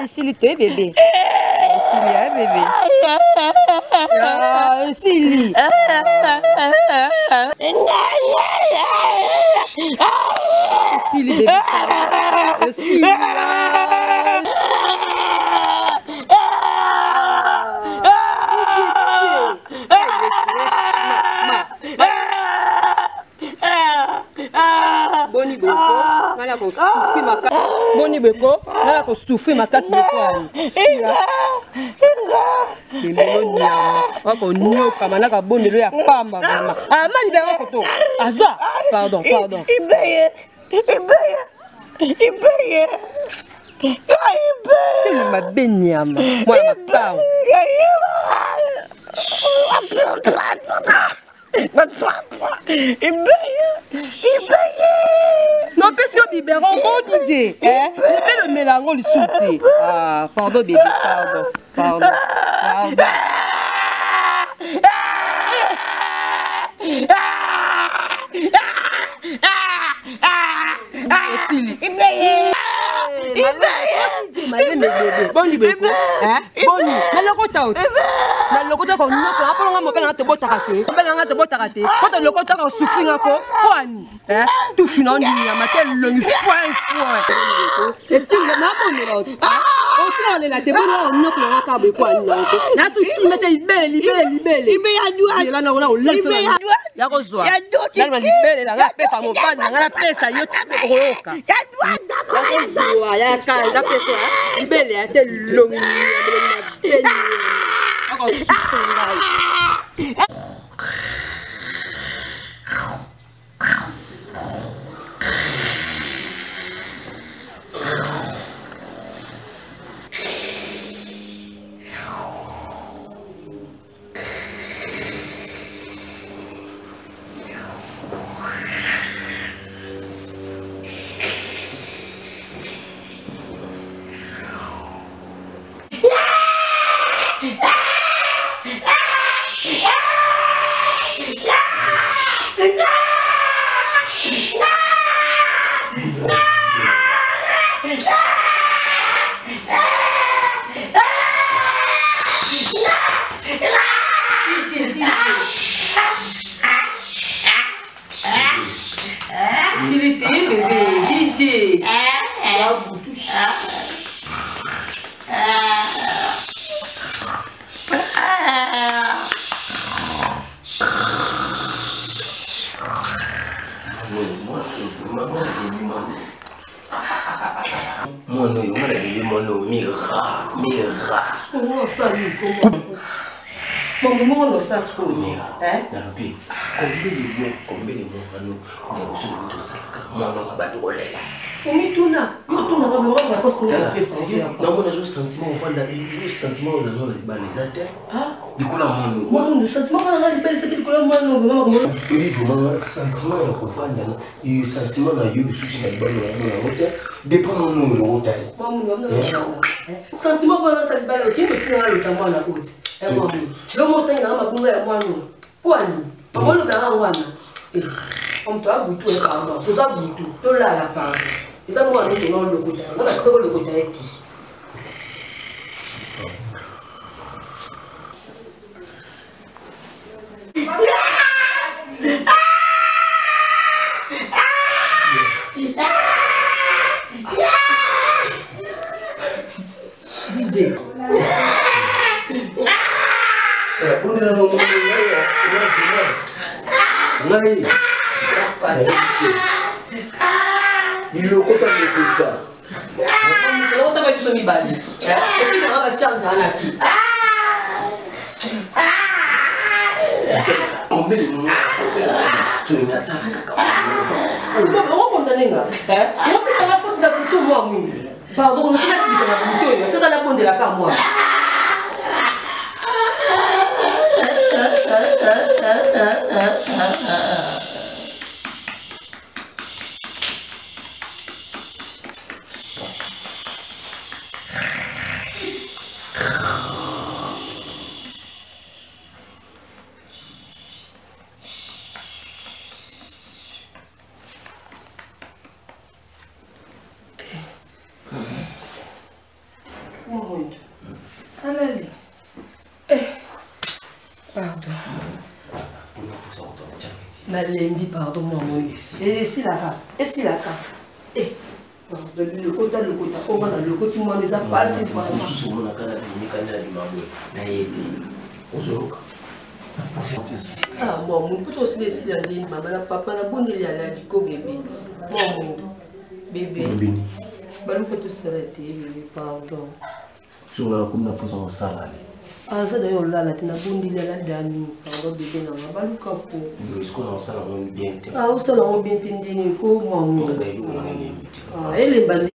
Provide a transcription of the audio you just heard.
Esili te bébé. Esili hein bébé. Esili. Esili bébé. Esili. Boni beko, nala ko souffrir ma casse. Boni beko, nala ko souffrir ma casse beko ali. Kemelo nyama, wako nyoka manaka bondelo ya pamba mama. Ah mani beko koto. Azwa. Pardon. Ibeye. Kemi mabe nyama, mwana makao. Non, parce que biberon, bon DJ, hein? Le mélange, le sauté. Ah, pardon, bébé, pardon. Esili. Boni beko, hein? Boni, na lokota oti. Na lokota ko noko, apolo nga mopela te botaka te. Mopela nga te botaka te. Ko to lokota ko souffrir ko, kwani, hein? Tu fina ndinya matel longi foin. Esili na boni oti. O ti na le la te boni o noko nga ka be kwani na ko. Na su ki mete libele. Ibe ya dua. Ila na o le so. Ya ko zwa. Ya na libele la nga pesa mo bana nga pesa yo te roka. Ya dua. Ya ka da pesa. Ibele ate longi ya bele. Ako Maman lo sa skoni, na lobi, combien de mots nous on reçu tout ça. Maman ba dolela. Omituna, yotuna ba mo ba ko sina pesa. Na mo na jo sentiment au fond da le sentiment aux gens les balisateur. Dikola mono. Mono sentiment na li balisateur dikola mono mama ko. Oui vraiment sentiment ya ko fanda na. Et sentiment na yo sushi na balo na hotel. Dépend mon le hotel. Maman na. Sentiment va na talibala o kingo tina lo tamwa na oti. Lo motenga makunga ya mwana. Kwani? Amolo banga wana. Mtu abutu e kama. Tuza butu. Tola la pa. Isa mwana ndo no lokuta. Ngana kitoko lokuta eki. Bunda na mono ya ngai pasi ilokota Lota ba tuso mibali. Eti na ba charge ana ki. Combien de mots tu me as Não condamnenga. Não precisa fazer da puto moi muito. Pardon, não tem assim que na puto. Tu vas la bonde la car moi. Nalembi, pardon, maman. Et si la race, et si la carte. Eh, le côté, on va le côté, moi, les a pas assez de maman. Ah, moi, mon petit aussi, les cylindres, maman, la papa, la bonne, il y a la dico bébé. Maman, bébé. Balou, que tout ça, bébé, pardon. Je vais comme la poser en salle. Ah, ça d'ailleurs, là, la bonne, il y a la dame, pardon, bébé, non, balou, capo. Est-ce qu'on en salle bien? Ah, où ça, on bien entendu, comment, ah, elle est bannie.